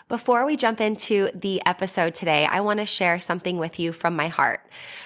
Before we jump into the episode today, I want to share something with you from my heart.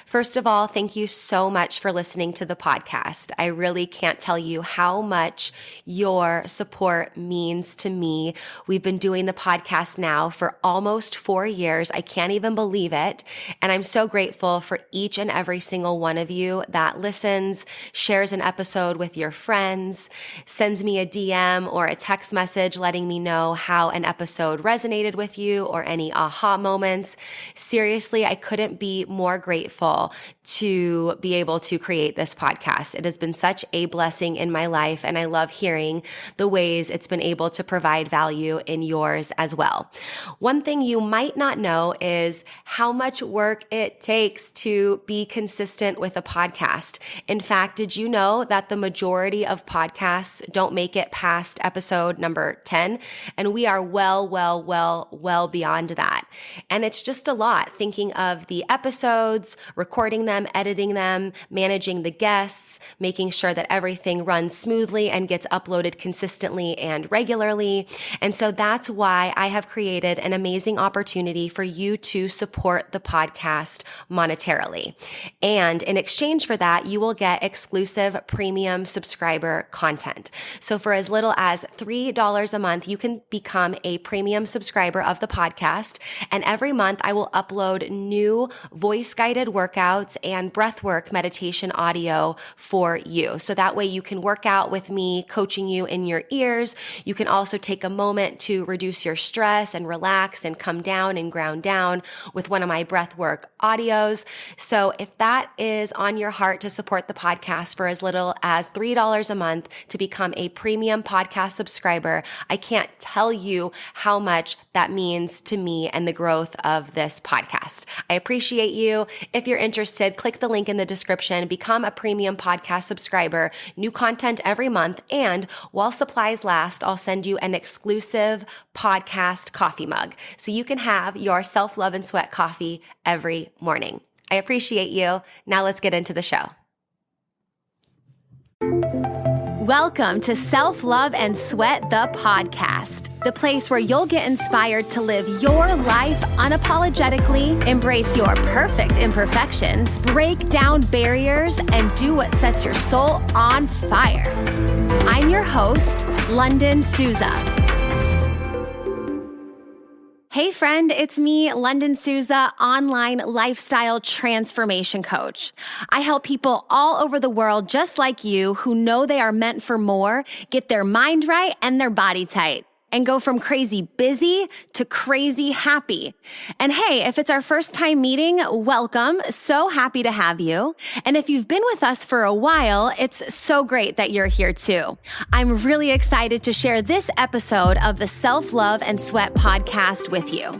First of all, thank you so much for listening to the podcast. I really can't tell you how much your support means to me. We've been doing the podcast now for almost 4 years. I can't even believe it. And I'm so grateful for each and every single one of you that listens, shares an episode with your friends, sends me a DM or a text message letting me know how an episode resonated with you or any aha moments. Seriously, I couldn't be more grateful to be able to create this podcast. It has been such a blessing in my life, and I love hearing the ways it's been able to provide value in yours as well. One thing you might not know is how much work it takes to be consistent with a podcast. In fact, did you know that the majority of podcasts don't make it past episode number 10? And we are well beyond that. And it's just a lot thinking of the episodes, recording them, editing them, managing the guests, making sure that everything runs smoothly and gets uploaded consistently and regularly. And so that's why I have created an amazing opportunity for you to support the podcast monetarily. And in exchange for that, you will get exclusive premium subscriber content. So for as little as $3 a month, you can become a premium subscriber of the podcast. And every month I will upload new voice-guided workouts and breathwork meditation audio for you. So that way you can work out with me, coaching you in your ears. You can also take a moment to reduce your stress and relax and come down and ground down with one of my breathwork audios. So if that is on your heart to support the podcast for as little as $3 a month to become a premium podcast subscriber, I can't tell you how much that means to me and the growth of this podcast. I appreciate you. If you're interested, click the link in the description, become a premium podcast subscriber, new content every month, and while supplies last, I'll send you an exclusive podcast coffee mug so you can have your self-love and sweat coffee every morning. I appreciate you. Now let's get into the show. Welcome to Self-Love and Sweat, the podcast, the place where you'll get inspired to live your life unapologetically, embrace your perfect imperfections, break down barriers, and do what sets your soul on fire. I'm your host, Lunden Souza. Hey friend, it's me, Lunden Souza, online lifestyle transformation coach. I help people all over the world just like you who know they are meant for more, get their mind right and their body tight, and go from crazy busy to crazy happy. And hey, if it's our first time meeting, welcome. So happy to have you. And if you've been with us for a while, it's so great that you're here too. I'm really excited to share this episode of the Self-Love and Sweat podcast with you.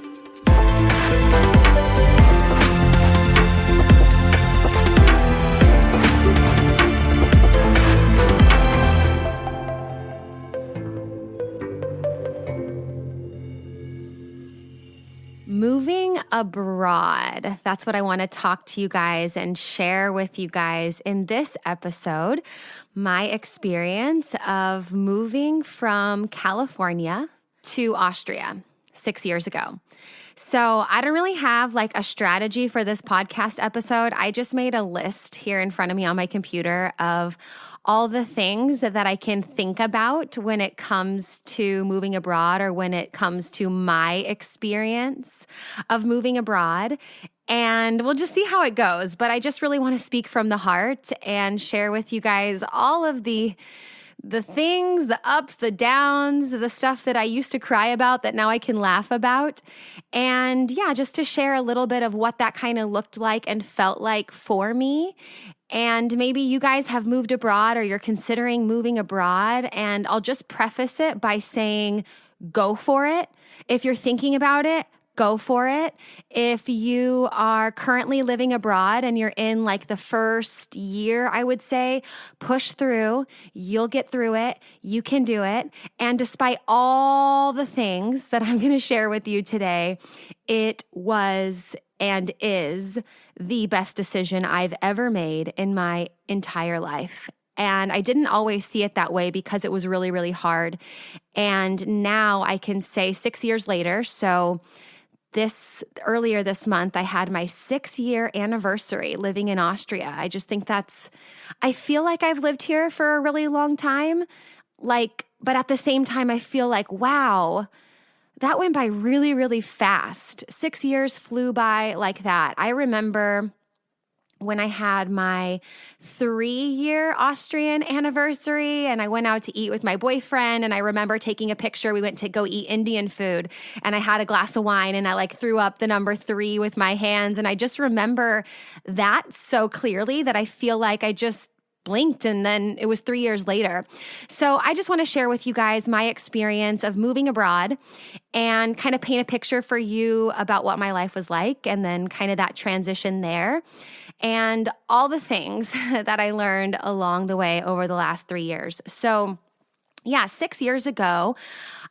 Moving abroad. That's what I want to talk to you guys and share with you guys in this episode. My experience of moving from California to Austria 6 years ago. So I don't really have like a strategy for this podcast episode. I just made a list here in front of me on my computer of all the things that I can think about when it comes to moving abroad or when it comes to my experience of moving abroad. And we'll just see how it goes. But I just really want to speak from the heart and share with you guys all of the things, the ups, the downs, the stuff that I used to cry about that now I can laugh about. And yeah, just to share a little bit of what that kind of looked like and felt like for me. And maybe you guys have moved abroad or you're considering moving abroad. And I'll just preface it by saying, go for it. If you're thinking about it, go for it. If you are currently living abroad and you're in like the first year, I would say, push through. You'll get through it. You can do it. And despite all the things that I'm going to share with you today, it was and is the best decision I've ever made in my entire life. And I didn't always see it that way because it was really, really hard. And now I can say 6 years later, so earlier this month, I had my 6-year anniversary living in Austria. I just think I feel like I've lived here for a really long time. But at the same time, I feel like, wow, that went by really, really fast. 6 years flew by like that. I remember when I had my 3-year Austrian anniversary and I went out to eat with my boyfriend, and I remember taking a picture. We went to go eat Indian food and I had a glass of wine and I threw up the number 3 with my hands. And I just remember that so clearly that I feel like I just blinked and then it was 3 years later. So I just want to share with you guys my experience of moving abroad and kind of paint a picture for you about what my life was like, and then kind of that transition there and all the things that I learned along the way over the last 3 years. So 6 years ago,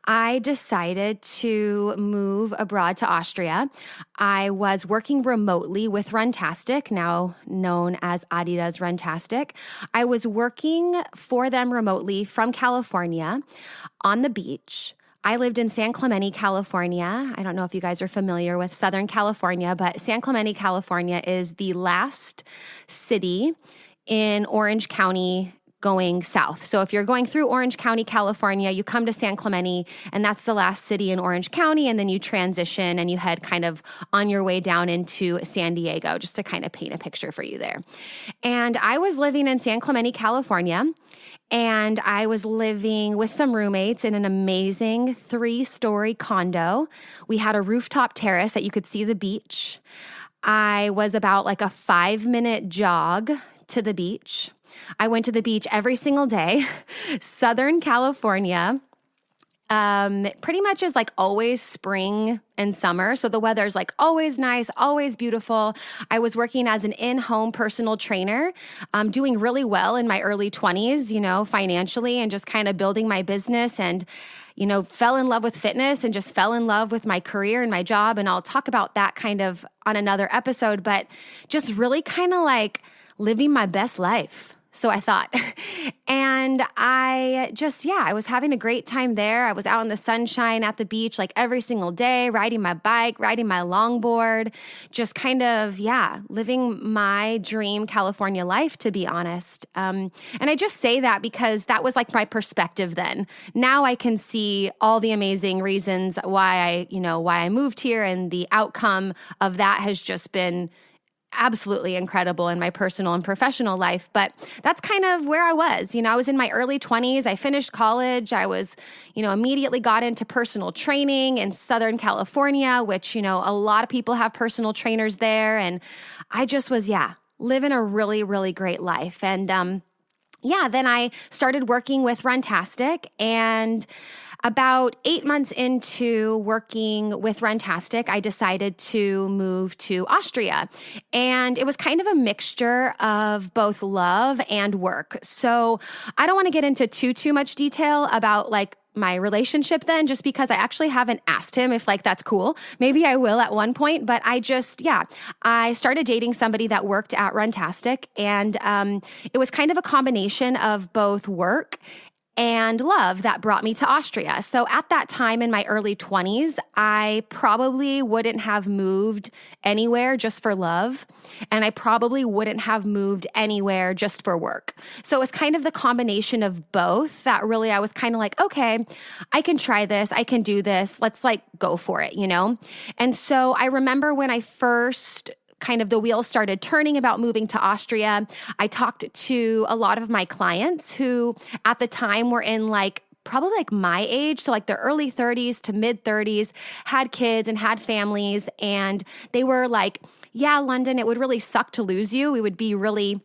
I decided to move abroad to Austria. I was working remotely with Runtastic, now known as Adidas Runtastic. I was working for them remotely from California on the beach. I lived in San Clemente, California. I don't know if you guys are familiar with Southern California, but San Clemente, California is the last city in Orange County going south. So if you're going through Orange County, California, you come to San Clemente, and that's the last city in Orange County, and then you transition and you head kind of on your way down into San Diego, just to kind of paint a picture for you there. And I was living in San Clemente, California, and I was living with some roommates in an amazing 3-story condo. We had a rooftop terrace that you could see the beach. I was about a 5-minute jog to the beach. I went to the beach every single day. Southern California pretty much is always spring and summer. So the weather's always nice, always beautiful. I was working as an in-home personal trainer, doing really well in my early 20s, financially, and just kind of building my business, and fell in love with fitness and just fell in love with my career and my job. And I'll talk about that kind of on another episode, but just really kind of living my best life. So I thought, and I was having a great time there. I was out in the sunshine at the beach every single day, riding my bike, riding my longboard, just kind of, living my dream California life, to be honest. And I just say that because that was my perspective then. Now I can see all the amazing reasons why I moved here, and the outcome of that has just been absolutely incredible in my personal and professional life. But that's kind of where I was. I was in my early 20s. I finished college. I was, immediately got into personal training in Southern California, which, a lot of people have personal trainers there. And I just was, living a really, really great life. And, then I started working with Runtastic, and about 8 months into working with Runtastic, I decided to move to Austria. And it was kind of a mixture of both love and work. So I don't want to get into too much detail about my relationship then, just because I actually haven't asked him if that's cool. Maybe I will at one point, but I started dating somebody that worked at Runtastic, and it was kind of a combination of both work and love that brought me to Austria. So at that time in my early 20s, I probably wouldn't have moved anywhere just for love, and I probably wouldn't have moved anywhere just for work. So it was kind of the combination of both that really I was kind of okay, I can try this, I can do this, let's go for it, And so I remember when I first kind of the wheels started turning about moving to Austria, I talked to a lot of my clients who at the time were in probably my age, so their early 30s to mid 30s, had kids and had families, and they were Lunden, it would really suck to lose you. We would be really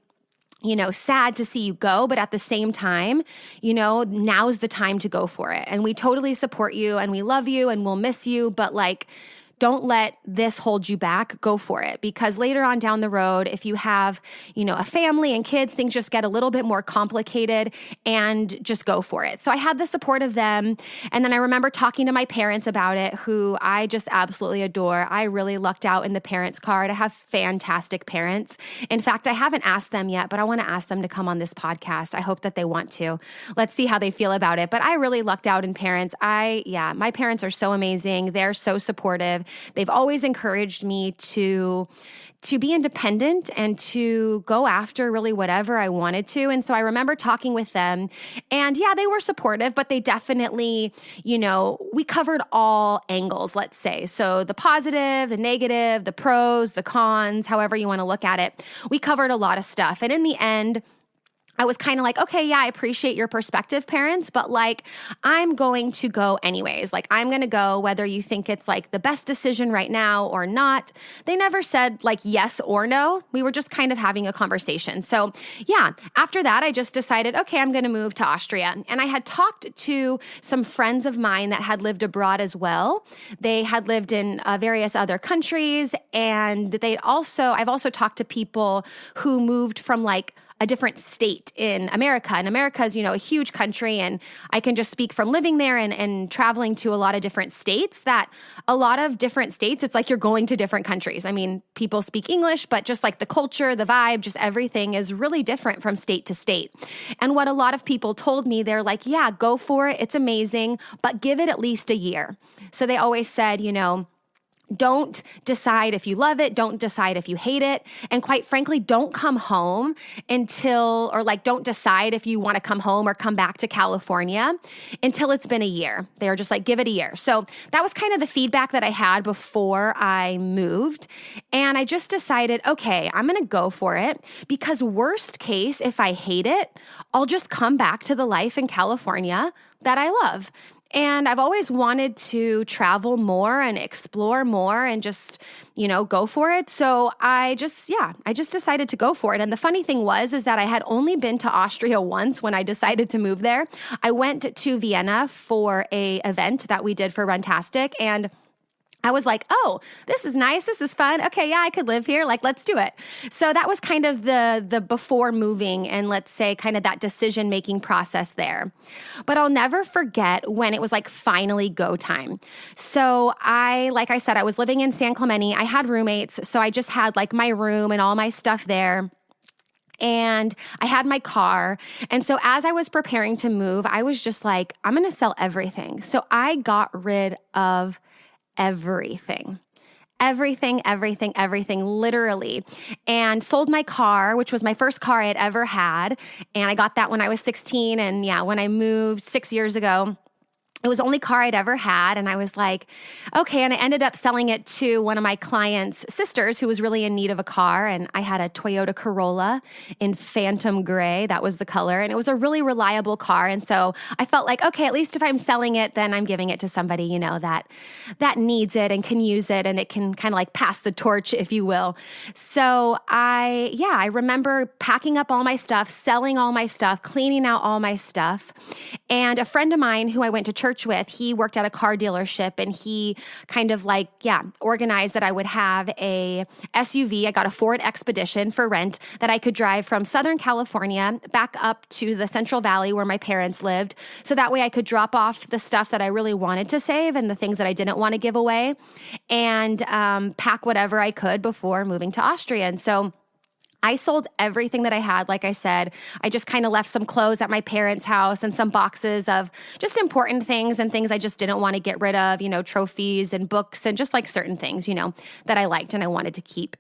sad to see you go, but at the same time, now's the time to go for it. And we totally support you and we love you and we'll miss you, but don't let this hold you back. Go for it. Because later on down the road, if you have, a family and kids, things just get a little bit more complicated, and just go for it. So I had the support of them. And then I remember talking to my parents about it, who I just absolutely adore. I really lucked out in the parents card. I have fantastic parents. In fact, I haven't asked them yet, but I want to ask them to come on this podcast. I hope that they want to. Let's see how they feel about it. But I really lucked out in parents. My parents are so amazing. They're so supportive. They've always encouraged me to be independent and to go after really whatever I wanted to. And so I remember talking with them, and they were supportive, but they definitely, we covered all angles, let's say. So the positive, the negative, the pros, the cons, however you want to look at it. We covered a lot of stuff. And in the end, I was kind of like, okay, I appreciate your perspective, parents, but I'm going to go anyways. I'm going to go whether you think it's the best decision right now or not. They never said yes or no. We were just kind of having a conversation. So after that, I just decided, okay, I'm going to move to Austria. And I had talked to some friends of mine that had lived abroad as well. They had lived in various other countries, and I've also talked to people who moved from a different state in America. And America is, a huge country, and I can just speak from living there and traveling to a lot of different states, that a lot of different states, it's like you're going to different countries. I mean, people speak English, but just the culture, the vibe, just everything is really different from state to state. And what a lot of people told me, they're like, go for it. It's amazing, but give it at least a year. So they always said, don't decide if you love it. Don't decide if you hate it. And quite frankly, don't come home don't decide if you want to come home or come back to California until it's been a year. They are just give it a year. So that was kind of the feedback that I had before I moved. And I just decided, okay, I'm going to go for it, because worst case, if I hate it, I'll just come back to the life in California that I love. And I've always wanted to travel more and explore more and just, go for it. So I just decided to go for it. And the funny thing is that I had only been to Austria once when I decided to move there. I went to Vienna for a event that we did for Runtastic, and I was like, oh, this is nice. This is fun. Okay, I could live here. Let's do it. So that was kind of the before moving, and let's say kind of that decision-making process there. But I'll never forget when it was finally go time. So like I said, I was living in San Clemente. I had roommates. So I just had my room and all my stuff there. And I had my car. And so as I was preparing to move, I was just I'm going to sell everything. So I got rid of everything, literally, and sold my car, which was my first car I had ever had. And I got that when I was 16. And when I moved 6 years ago, it was the only car I'd ever had. And I was like, okay. And I ended up selling it to one of my clients' sisters who was really in need of a car. And I had a Toyota Corolla in Phantom Gray. That was the color. And it was a really reliable car. And so I felt okay, at least if I'm selling it, then I'm giving it to somebody, that needs it and can use it. And it can kind of pass the torch, if you will. So I remember packing up all my stuff, selling all my stuff, cleaning out all my stuff. And a friend of mine who I went to church with, he worked at a car dealership, and he kind of organized that I would have a SUV. I got a Ford Expedition for rent that I could drive from Southern California back up to the Central Valley where my parents lived. So that way I could drop off the stuff that I really wanted to save and the things that I didn't want to give away, and pack whatever I could before moving to Austria. And so I sold everything that I had. Like I said, I just kind of left some clothes at my parents' house and some boxes of just important things and things I just didn't want to get rid of, trophies and books and just certain things, that I liked and I wanted to keep.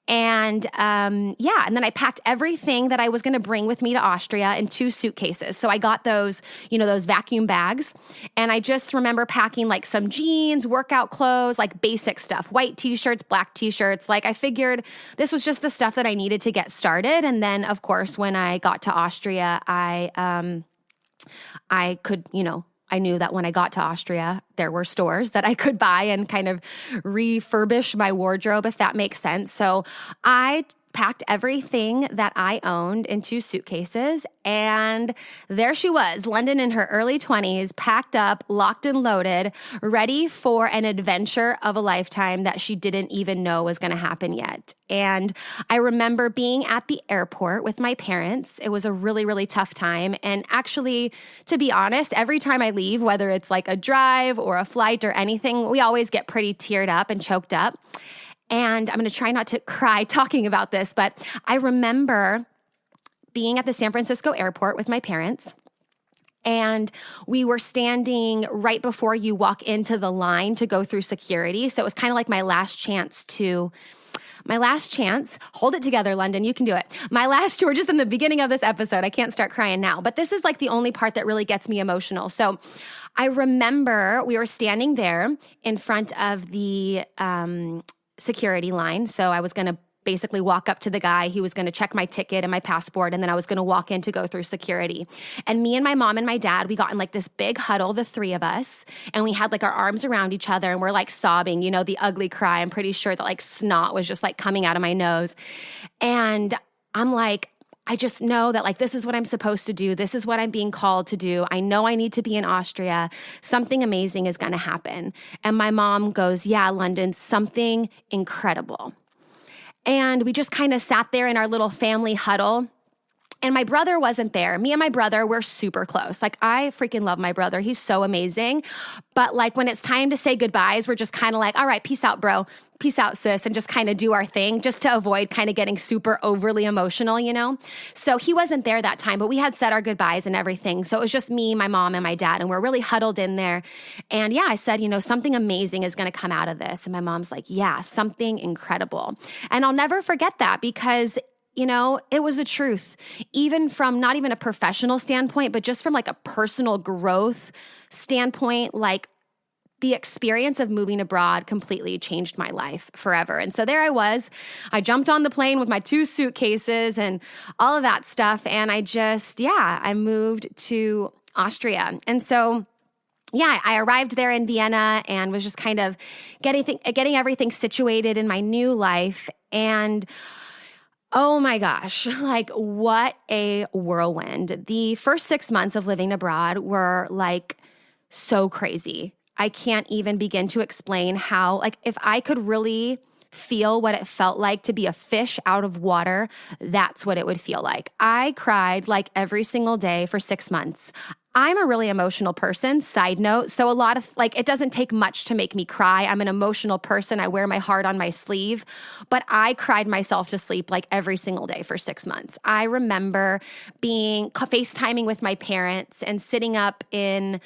And and then I packed everything that I was going to bring with me to Austria in 2 suitcases. So I got those, those vacuum bags. And I just remember packing some jeans, workout clothes, basic stuff, white t-shirts, black t-shirts. I figured this was just the stuff that I needed to get started. And then, of course, when I got to Austria, I could, I knew that when I got to Austria, there were stores that I could buy and kind of refurbish my wardrobe, if that makes sense. So I packed everything that I owned in 2 suitcases, and there she was, Lunden in her early 20s, packed up, locked and loaded, ready for an adventure of a lifetime that she didn't even know was going to happen yet. And I remember being at the airport with my parents. It was a really, really tough time. And actually, to be honest, every time I leave, whether it's like a drive or a flight or anything, we always get pretty teared up and choked up. And I'm going to try not to cry talking about this, but I remember being at the San Francisco airport with my parents, and we were standing right before you walk into the line to go through security. So it was kind of like my last chance, hold it together, Lunden, you can do it. We're just in the beginning of this episode. I can't start crying now, but this is like the only part that really gets me emotional. So I remember we were standing there in front of the security line. So I was going to basically walk up to the guy. He was going to check my ticket and my passport, and then I was going to walk in to go through security. And me and my mom and my dad, we got in like this big huddle, the 3 of us, and we had like our arms around each other, and we're like sobbing, the ugly cry. I'm pretty sure that like snot was just like coming out of my nose. And I'm like, I just know that like, this is what I'm supposed to do. This is what I'm being called to do. I know I need to be in Austria. Something amazing is going to happen. And my mom goes, yeah, Lunden, something incredible. And we just kind of sat there in our little family huddle. And my brother wasn't there. Me and my brother, we're super close. Like, I freaking love my brother. He's so amazing. But like, when it's time to say goodbyes, we're just kind of like, all right, peace out, bro. Peace out, sis. And just kind of do our thing just to avoid kind of getting super overly emotional, So he wasn't there that time, but we had said our goodbyes and everything. So it was just me, my mom, and my dad. And we're really huddled in there. And yeah, I said, something amazing is going to come out of this. And my mom's like, yeah, something incredible. And I'll never forget that because it was the truth, even from not even a professional standpoint, but just from like a personal growth standpoint, like the experience of moving abroad completely changed my life forever. And so there I was. I jumped on the plane with my 2 suitcases and all of that stuff. And I moved to Austria. And so I arrived there in Vienna and was just kind of getting everything situated in my new life. And oh my gosh, like what a whirlwind. The first 6 months of living abroad were like so crazy. I can't even begin to explain how, like, if I could really feel what it felt like to be a fish out of water, that's what it would feel like. I cried like every single day for 6 months. I'm a really emotional person, side note. So a lot of it doesn't take much to make me cry. I'm an emotional person. I wear my heart on my sleeve, but I cried myself to sleep like every single day for 6 months. I remember being FaceTiming with my parents and sitting up in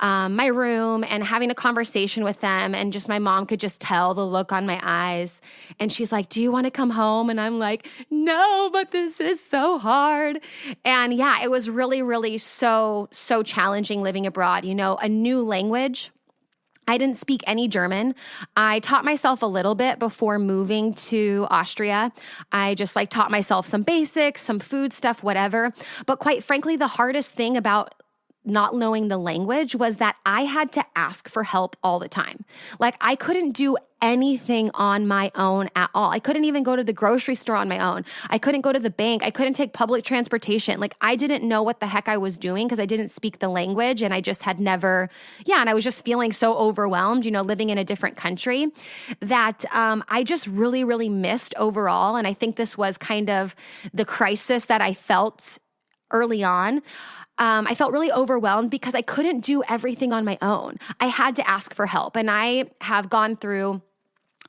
my room and having a conversation with them. And just my mom could just tell the look on my eyes. And she's like, do you want to come home? And I'm like, no, but this is so hard. And yeah, it was really, really so challenging living abroad, a new language. I didn't speak any German. I taught myself a little bit before moving to Austria. I just taught myself some basics, some food stuff, whatever. But quite frankly, the hardest thing about not knowing the language was that I had to ask for help all the time. I couldn't do anything on my own at all. I couldn't even go to the grocery store on my own. I couldn't go to the bank. I couldn't take public transportation. I didn't know what the heck I was doing because I didn't speak the language, and I just had never, and I was just feeling so overwhelmed, living in a different country that I just really, really missed overall. And I think this was kind of the crisis that I felt early on. I felt really overwhelmed because I couldn't do everything on my own. I had to ask for help. And I have gone through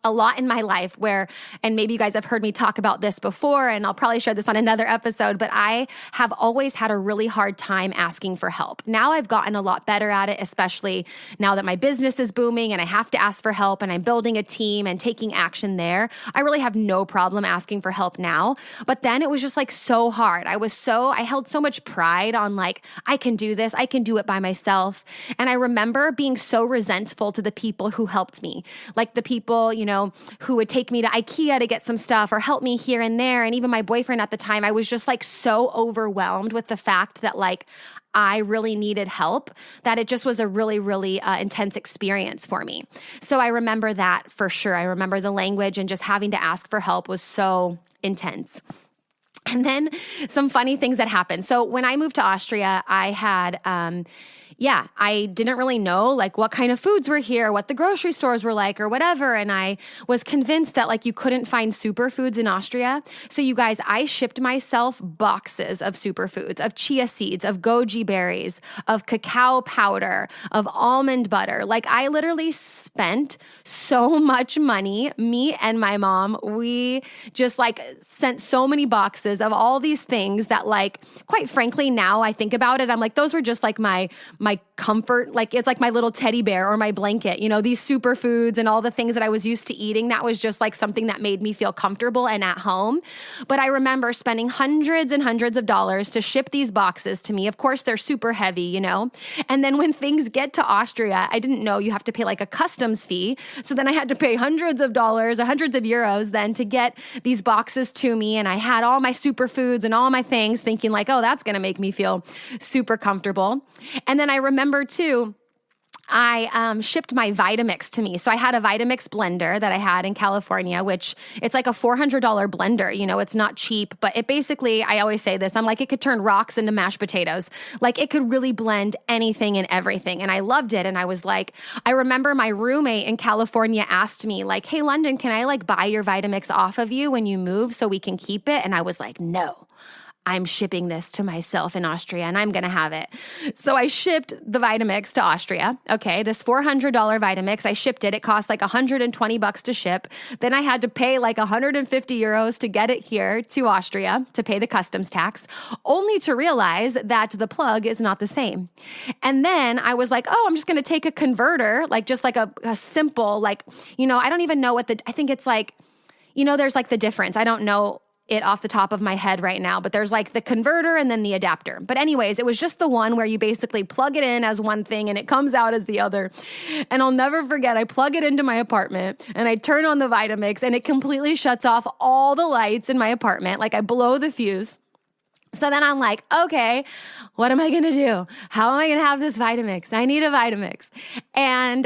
a lot in my life where, and maybe you guys have heard me talk about this before, and I'll probably share this on another episode, but I have always had a really hard time asking for help. Now I've gotten a lot better at it, especially now that my business is booming and I have to ask for help and I'm building a team and taking action there. I really have no problem asking for help now. But then it was just so hard. I held so much pride on I can do this. I can do it by myself. And I remember being so resentful to the people who helped me, the people, who would take me to IKEA to get some stuff or help me here and there. And even my boyfriend at the time, I was just like so overwhelmed with the fact that like I really needed help, that it just was a really, really intense experience for me. So I remember that for sure. I remember the language and just having to ask for help was so intense. And then some funny things that happened. So when I moved to Austria, I had, I didn't really know like what kind of foods were here, what the grocery stores were like or whatever. And I was convinced that like you couldn't find superfoods in Austria. So you guys, I shipped myself boxes of superfoods, of chia seeds, of goji berries, of cacao powder, of almond butter. Like I literally spent so much money, me and my mom. We just like sent so many boxes of all these things that like, quite frankly, now I think about it, I'm like, those were just like my comfort, like it's like my little teddy bear or my blanket, these superfoods and all the things that I was used to eating. That was just like something that made me feel comfortable and at home. But I remember spending hundreds and hundreds of dollars to ship these boxes to me. Of course, they're super heavy, And then when things get to Austria, I didn't know you have to pay like a customs fee. So then I had to pay hundreds of dollars or hundreds of euros then to get these boxes to me. And I had all my superfoods and all my things thinking like, oh, that's going to make me feel super comfortable. And then I remember too, I shipped my Vitamix to me. So I had a Vitamix blender that I had in California, which it's like a $400 blender. It's not cheap, but it basically, I always say this, I'm like, it could turn rocks into mashed potatoes. Like it could really blend anything and everything. And I loved it. And I was like, I remember my roommate in California asked me like, hey, Lunden, can I like buy your Vitamix off of you when you move so we can keep it? And I was like, no. I'm shipping this to myself in Austria and I'm going to have it. So I shipped the Vitamix to Austria. Okay, this $400 Vitamix, I shipped it. It cost like $120 to ship. Then I had to pay like 150 euros to get it here to Austria to pay the customs tax, only to realize that the plug is not the same. And then I was like, oh, I'm just going to take a converter, like just like a simple, like, I don't even know I think it's like, there's like the difference. I don't know it off the top of my head right now, but there's like the converter and then the adapter. But anyways, it was just the one where you basically plug it in as one thing and it comes out as the other. And I'll never forget, I plug it into my apartment and I turn on the Vitamix and it completely shuts off all the lights in my apartment. Like I blow the fuse. So then I'm like, okay, what am I going to do? How am I going to have this Vitamix? I need a Vitamix. And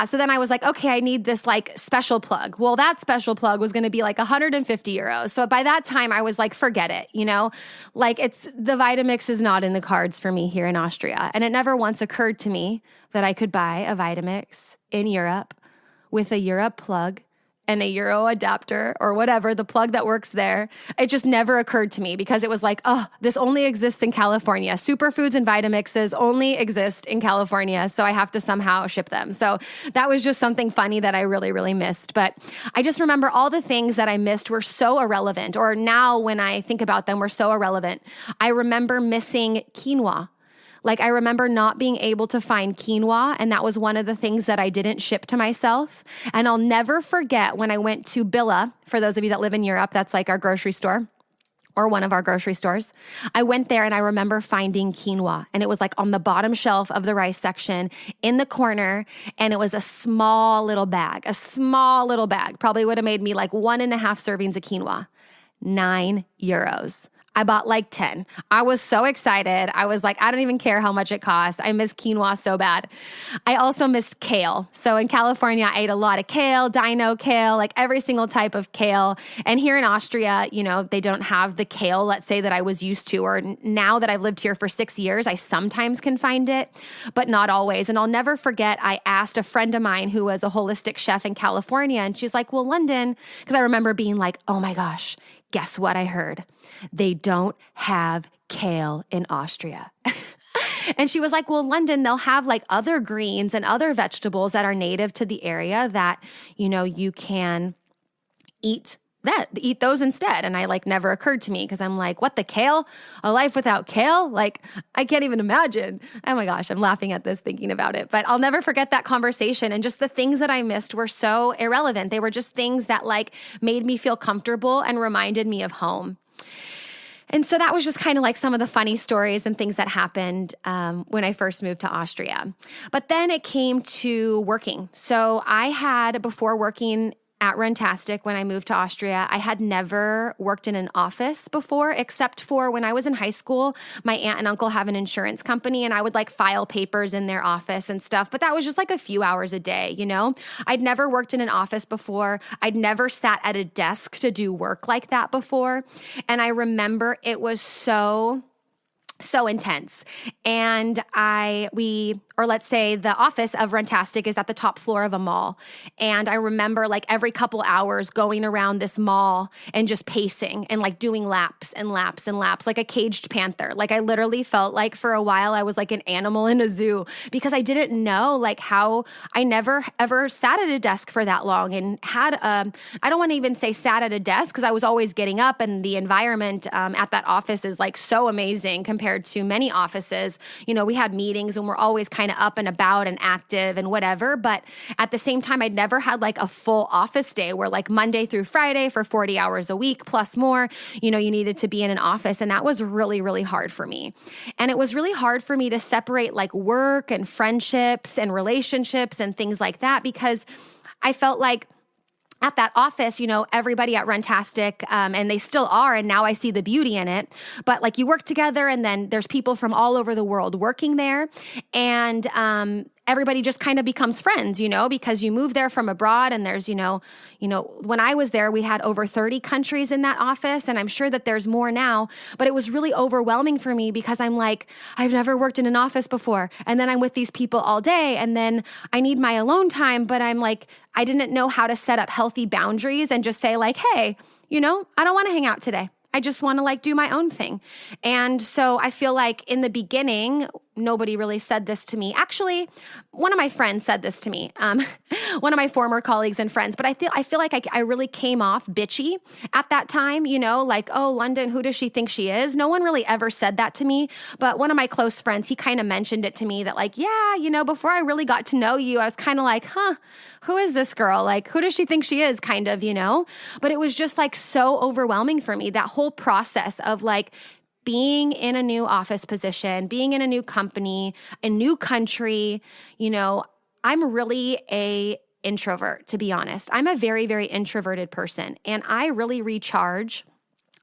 so then I was like, okay, I need this like special plug. Well, that special plug was going to be like 150 euros. So by that time I was like, forget it, like the Vitamix is not in the cards for me here in Austria. And it never once occurred to me that I could buy a Vitamix in Europe with a Europe plug and a Euro adapter or whatever, the plug that works there. It just never occurred to me because it was like, oh, this only exists in California. Superfoods and Vitamixes only exist in California, so I have to somehow ship them. So that was just something funny that I really, really missed. But I just remember all the things that I missed were so irrelevant, or now when I think about them, were so irrelevant. I remember missing quinoa. Like I remember not being able to find quinoa, and that was one of the things that I didn't ship to myself. And I'll never forget when I went to Billa, for those of you that live in Europe, that's like our grocery store or one of our grocery stores. I went there and I remember finding quinoa, and it was like on the bottom shelf of the rice section in the corner. And it was a small little bag, probably would have made me like 1.5 servings of quinoa, 9 euros. I bought like 10. I was so excited. I was like, I don't even care how much it costs. I miss quinoa so bad. I also missed kale. So in California, I ate a lot of kale, dino kale, like every single type of kale. And here in Austria, they don't have the kale, let's say, that I was used to. Or now that I've lived here for 6 years, I sometimes can find it, but not always. And I'll never forget, I asked a friend of mine who was a holistic chef in California, and she's like, well, Lunden, because I remember being like, oh my gosh, guess what I heard? They don't have kale in Austria. And she was like, well, Lunden, they'll have like other greens and other vegetables that are native to the area that, you can eat those instead. And I like never occurred to me because I'm like, what, the kale? A life without kale? Like, I can't even imagine. Oh my gosh, I'm laughing at this thinking about it. But I'll never forget that conversation. And just the things that I missed were so irrelevant. They were just things that like made me feel comfortable and reminded me of home. And so that was just kind of like some of the funny stories and things that happened when I first moved to Austria. But then it came to working. So I had, before working at Runtastic, when I moved to Austria, I had never worked in an office before, except for when I was in high school. My aunt and uncle have an insurance company, and I would like file papers in their office and stuff. But that was just like a few hours a day, you know? I'd never worked in an office before. I'd never sat at a desk to do work like that before. And I remember it was so intense. And let's say the office of Runtastic is at the top floor of a mall. And I remember like every couple hours going around this mall and just pacing and like doing laps and laps and laps, like a caged panther. Like I literally felt like for a while I was like an animal in a zoo, because I didn't know like how I never ever sat at a desk for that long and had, I don't want to even say sat at a desk, because I was always getting up, and the environment at that office is like so amazing compared to many offices. You know, we had meetings and we're always kind of up and about and active and whatever. But at the same time, I'd never had like a full office day where like Monday through Friday for 40 hours a week plus more, you know, you needed to be in an office. And that was really, really hard for me. And it was really hard for me to separate like work and friendships and relationships and things like that, because I felt like at that office, you know, everybody at Runtastic, and they still are, and now I see the beauty in it, but like you work together, and then there's people from all over the world working there, and everybody just kind of becomes friends, you know, because you move there from abroad, and there's, you know, when I was there, we had over 30 countries in that office, and I'm sure that there's more now, but it was really overwhelming for me because I'm like, I've never worked in an office before, and then I'm with these people all day, and then I need my alone time, but I'm like, I didn't know how to set up healthy boundaries and just say like, hey, you know, I don't want to hang out today. I just want to like do my own thing. And so I feel like in the beginning, nobody really said this to me. Actually, one of my friends said this to me, one of my former colleagues and friends, but I feel like I really came off bitchy at that time, you know, like, oh, Lunden, who does she think she is? No one really ever said that to me. But one of my close friends, he kind of mentioned it to me that like, yeah, you know, before I really got to know you, I was kind of like, who is this girl? Like, who does she think she is? Kind of, you know, but it was just like so overwhelming for me, that whole process of like being in a new office position, being in a new company, a new country. You know, I'm really a introvert, to be honest. I'm a very, very introverted person, and I really recharge.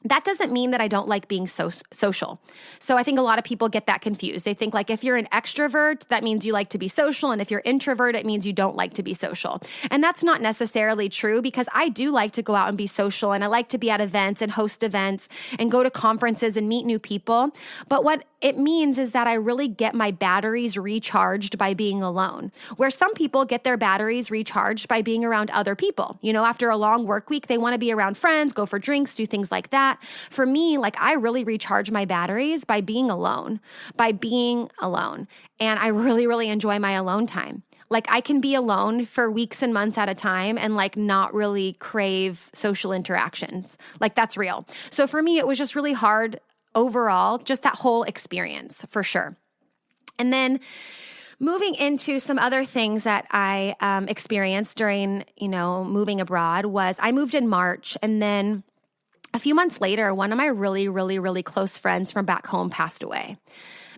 That doesn't mean that I don't like being social. So I think a lot of people get that confused. They think like if you're an extrovert, that means you like to be social. And if you're introvert, it means you don't like to be social. And that's not necessarily true, because I do like to go out and be social, and I like to be at events and host events and go to conferences and meet new people. But what it means is that I really get my batteries recharged by being alone, where some people get their batteries recharged by being around other people. You know, after a long work week, they want to be around friends, go for drinks, do things like that. For me, like I really recharge my batteries by being alone. And I really, really enjoy my alone time. Like I can be alone for weeks and months at a time and like not really crave social interactions. Like that's real. So for me, it was just really hard overall, just that whole experience for sure. And then moving into some other things that I experienced during, you know, moving abroad was I moved in March, and then a few months later, one of my really, really, really close friends from back home passed away.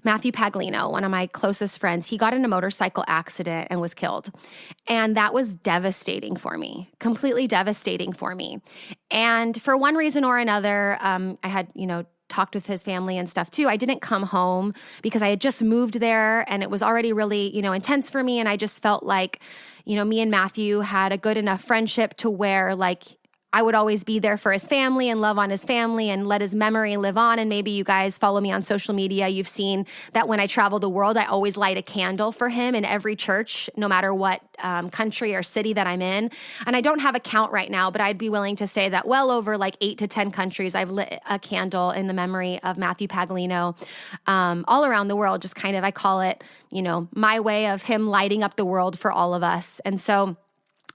Matthew Paglino, one of my closest friends, he got in a motorcycle accident and was killed. And that was devastating for me, completely devastating for me. And for one reason or another, I had, you know, talked with his family and stuff too. I didn't come home because I had just moved there, and it was already really, you know, intense for me. And I just felt like, you know, me and Matthew had a good enough friendship to where like I would always be there for his family and love on his family and let his memory live on. And maybe you guys follow me on social media. You've seen that when I travel the world, I always light a candle for him in every church, no matter what country or city that I'm in. And I don't have a count right now, but I'd be willing to say that well over like 8 to 10 countries, I've lit a candle in the memory of Matthew Paglino all around the world. Just kind of, I call it, you know, my way of him lighting up the world for all of us. And so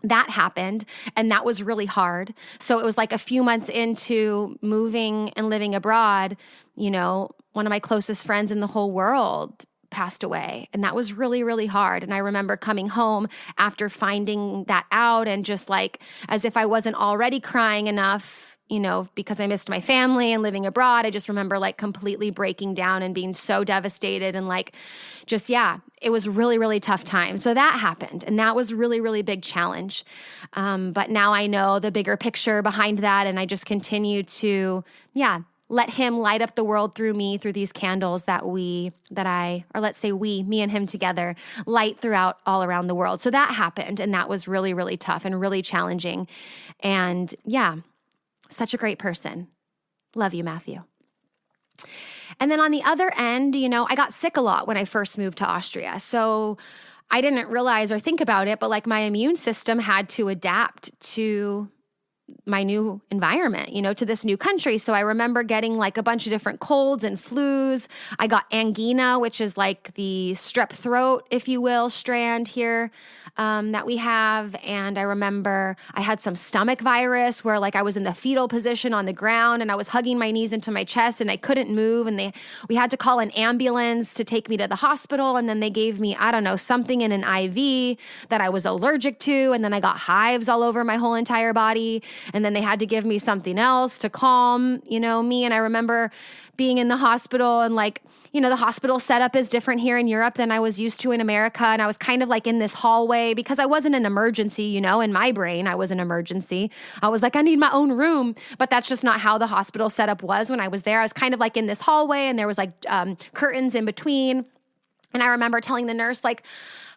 that happened, and that was really hard. So it was like a few months into moving and living abroad, you know, one of my closest friends in the whole world passed away. And that was really, really hard. And I remember coming home after finding that out, and just like, as if I wasn't already crying enough, because I missed my family and living abroad. I just remember like completely breaking down and being so devastated and like just, yeah, it was really, really tough time. So that happened. And that was really, really big challenge. But now I know the bigger picture behind that. And I just continue to, let him light up the world through me, through these candles me and him together, light throughout all around the world. So that happened. And that was really, really tough and really challenging. And yeah, such a great person. Love you, Matthew. And then on the other end, I got sick a lot when I first moved to Austria. So I didn't realize or think about it, but like my immune system had to adapt to my new environment, to this new country. So I remember getting like a bunch of different colds and flus. I got angina, which is like the strep throat, if you will, strand here that we have. And I remember I had some stomach virus where like I was in the fetal position on the ground and I was hugging my knees into my chest and I couldn't move. And we had to call an ambulance to take me to the hospital. And then they gave me, something in an IV that I was allergic to. And then I got hives all over my whole entire body. And then they had to give me something else to calm, me. And I remember being in the hospital and like, the hospital setup is different here in Europe than I was used to in America. And I was kind of like in this hallway because I wasn't an emergency, in my brain, I was an emergency. I was like, I need my own room, but that's just not how the hospital setup was when I was there. I was kind of like in this hallway and there was like curtains in between. And I remember telling the nurse, like,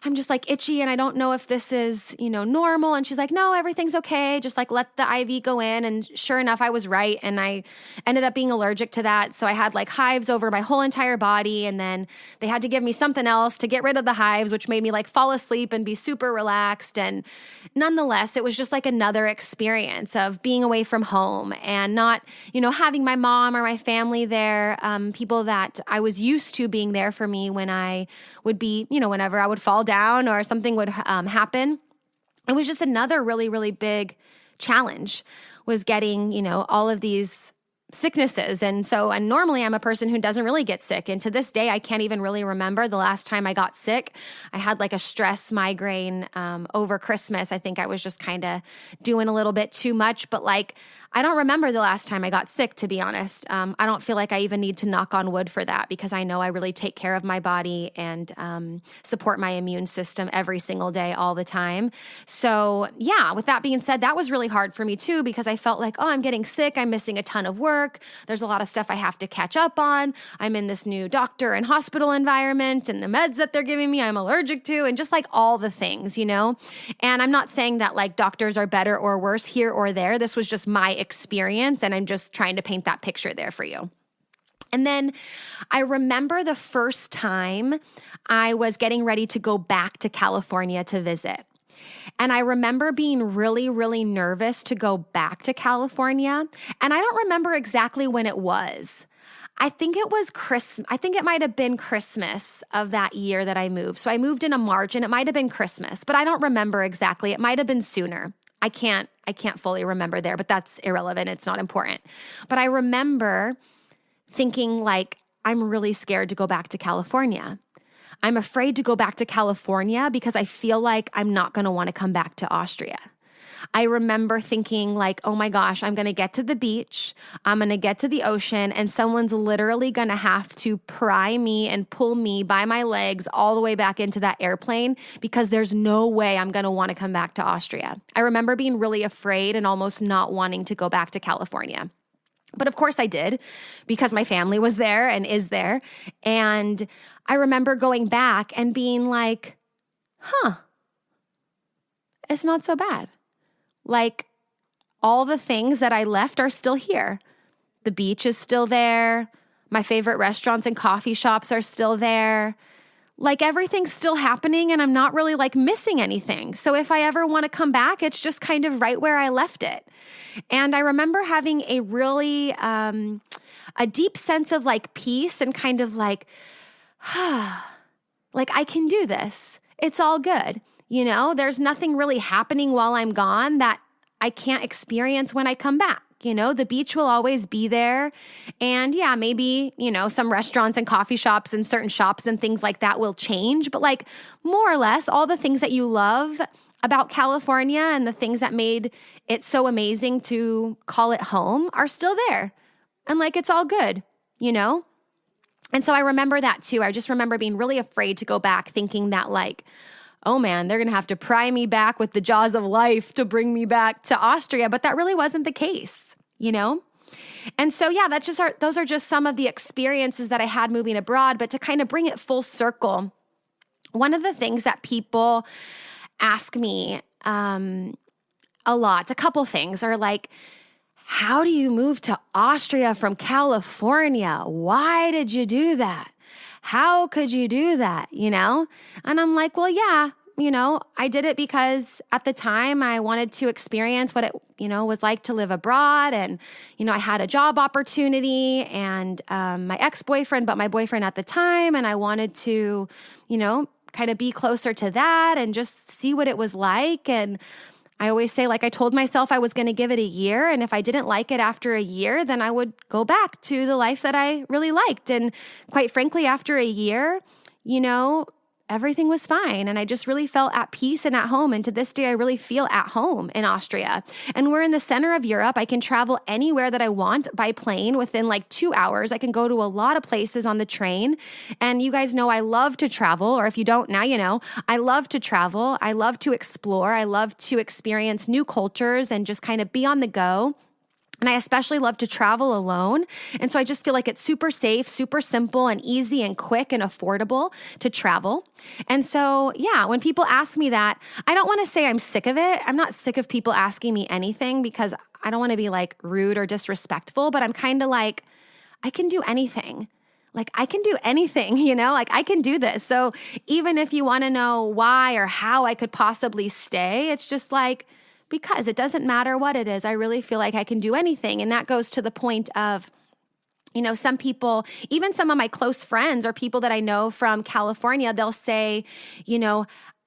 I'm just like itchy and I don't know if this is, normal. And she's like, no, everything's okay. Just like let the IV go in. And sure enough, I was right. And I ended up being allergic to that. So I had like hives over my whole entire body. And then they had to give me something else to get rid of the hives, which made me like fall asleep and be super relaxed. And nonetheless, it was just like another experience of being away from home and not, having my mom or my family there, people that I was used to being there for me when I would be, whenever I would fall down or something would happen. It was just another really, really big challenge was getting, all of these sicknesses. And normally I'm a person who doesn't really get sick. And to this day, I can't even really remember the last time I got sick. I had like a stress migraine over Christmas. I think I was just kind of doing a little bit too much, but like, I don't remember the last time I got sick, to be honest. I don't feel like I even need to knock on wood for that because I know I really take care of my body and support my immune system every single day, all the time. So yeah, with that being said, that was really hard for me too because I felt like, I'm getting sick. I'm missing a ton of work. There's a lot of stuff I have to catch up on. I'm in this new doctor and hospital environment and the meds that they're giving me, I'm allergic to, and just like all the things, And I'm not saying that like doctors are better or worse here or there. This was just my experience. And I'm just trying to paint that picture there for you. And then I remember the first time I was getting ready to go back to California to visit. And I remember being really, really nervous to go back to California. And I don't remember exactly when it was. I think it was Christmas. I think it might have been Christmas of that year that I moved. So I moved in March and it might have been Christmas, but I don't remember exactly. It might have been sooner. I can't fully remember there, but that's irrelevant. It's not important. But I remember thinking like, I'm really scared to go back to California. I'm afraid to go back to California because I feel like I'm not going to want to come back to Austria. I remember thinking like, oh my gosh, I'm going to get to the beach, I'm going to get to the ocean, and someone's literally going to have to pry me and pull me by my legs all the way back into that airplane because there's no way I'm going to want to come back to Austria. I remember being really afraid and almost not wanting to go back to California. But of course I did because my family was there and is there. And I remember going back and being like, it's not so bad. Like all the things that I left are still here. The beach is still there. My favorite restaurants and coffee shops are still there. Like everything's still happening and I'm not really like missing anything. So if I ever want to come back, it's just kind of right where I left it. And I remember having a really, a deep sense of like peace and kind of like, like I can do this. It's all good. There's nothing really happening while I'm gone that I can't experience when I come back. The beach will always be there. And yeah, maybe, some restaurants and coffee shops and certain shops and things like that will change. But like more or less all the things that you love about California and the things that made it so amazing to call it home are still there. And like, it's all good, And so I remember that too. I just remember being really afraid to go back, thinking that like, oh man, they're going to have to pry me back with the jaws of life to bring me back to Austria. But that really wasn't the case, And so, yeah, those are just some of the experiences that I had moving abroad. But to kind of bring it full circle, one of the things that people ask me a lot, a couple things are like, how do you move to Austria from California? Why did you do that? How could you do that? And I'm like, well, yeah, I did it because at the time I wanted to experience what it, was like to live abroad. And, I had a job opportunity and my ex-boyfriend, but my boyfriend at the time. And I wanted to, kind of be closer to that and just see what it was like. And I always say, like, I told myself I was going to give it a year. And if I didn't like it after a year, then I would go back to the life that I really liked. And quite frankly, after a year, everything was fine. And I just really felt at peace and at home. And to this day, I really feel at home in Austria. And we're in the center of Europe. I can travel anywhere that I want by plane within like 2 hours. I can go to a lot of places on the train. And you guys know I love to travel, or if you don't, now you know. I love to travel. I love to explore. I love to experience new cultures and just kind of be on the go. And I especially love to travel alone. And so I just feel like it's super safe, super simple and easy and quick and affordable to travel. And so, yeah, when people ask me that, I don't want to say I'm sick of it. I'm not sick of people asking me anything because I don't want to be like rude or disrespectful, but I'm kind of like, I can do anything. Like I can do anything, like I can do this. So even if you want to know why or how I could possibly stay, it's just like, because it doesn't matter what it is. I really feel like I can do anything. And that goes to the point of, some people, even some of my close friends or people that I know from California, they'll say,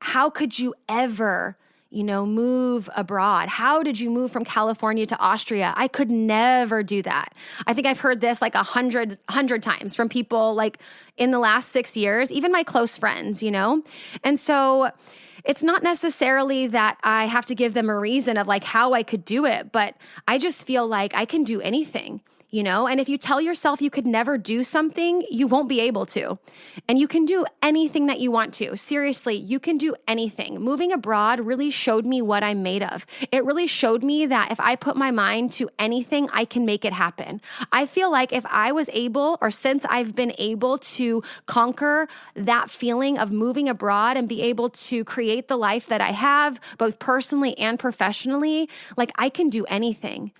how could you ever, move abroad? How did you move from California to Austria? I could never do that. I think I've heard this like 100 times from people like in the last 6 years, even my close friends, And so it's not necessarily that I have to give them a reason of like how I could do it, but I just feel like I can do anything, And if you tell yourself you could never do something, you won't be able to. And you can do anything that you want to. Seriously, you can do anything. Moving abroad really showed me what I'm made of. It really showed me that if I put my mind to anything, I can make it happen. I feel like if I was able, or since I've been able to conquer that feeling of moving abroad and be able to create the life that I have, both personally and professionally, like I can do anything.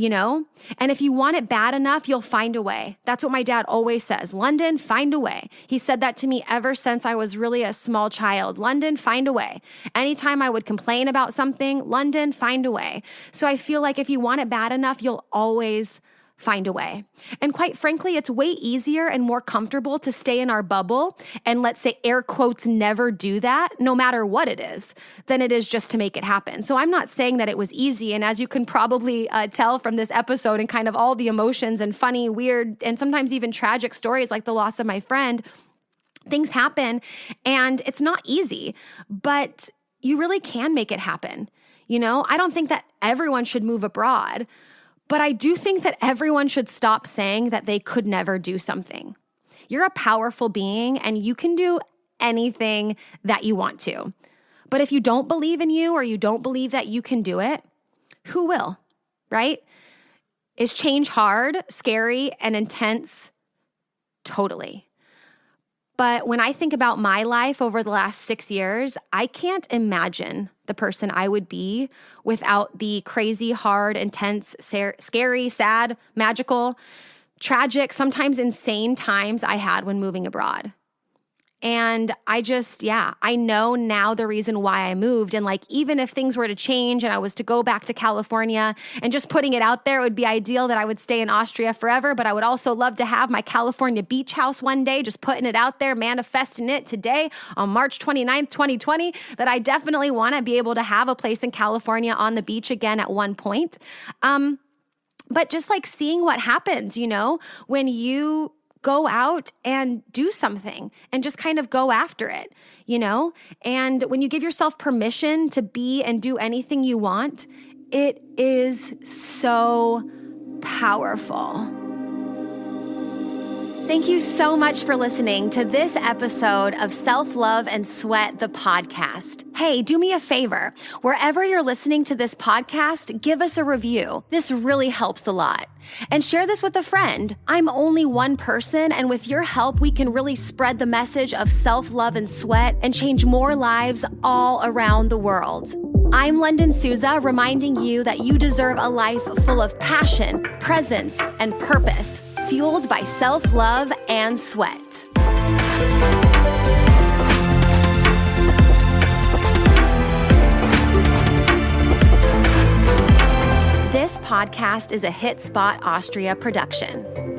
And if you want it bad enough, you'll find a way. That's what my dad always says. Lunden, find a way. He said that to me ever since I was really a small child. Lunden, find a way. Anytime I would complain about something, Lunden, find a way. So I feel like if you want it bad enough, you'll always find a way. And quite frankly, it's way easier and more comfortable to stay in our bubble and let's say air quotes never do that, no matter what it is, than it is just to make it happen. So I'm not saying that it was easy. And as you can probably tell from this episode and kind of all the emotions and funny, weird, and sometimes even tragic stories like the loss of my friend, things happen and it's not easy, but you really can make it happen. I don't think that everyone should move abroad, but I do think that everyone should stop saying that they could never do something. You're a powerful being and you can do anything that you want to. But if you don't believe in you or you don't believe that you can do it, who will, right? Is change hard, scary, and intense? Totally. But when I think about my life over the last 6 years, I can't imagine the person I would be without the crazy, hard, intense, scary, sad, magical, tragic, sometimes insane times I had when moving abroad. And I know now the reason why I moved. And like, even if things were to change and I was to go back to California, and just putting it out there, it would be ideal that I would stay in Austria forever. But I would also love to have my California beach house one day, just putting it out there, manifesting it today on March 29th, 2020, that I definitely want to be able to have a place in California on the beach again at one point. but just like seeing what happens, when you go out and do something and just kind of go after it, and when you give yourself permission to be and do anything you want, it is so powerful. Thank you so much for listening to this episode of Self-Love and Sweat, the podcast. Hey, do me a favor. Wherever you're listening to this podcast, give us a review. This really helps a lot. And share this with a friend. I'm only one person, and with your help, we can really spread the message of self-love and sweat and change more lives all around the world. I'm Lunden Souza, reminding you that you deserve a life full of passion, presence, and purpose, fueled by self-love and sweat. This podcast is a Hit Spot Austria production.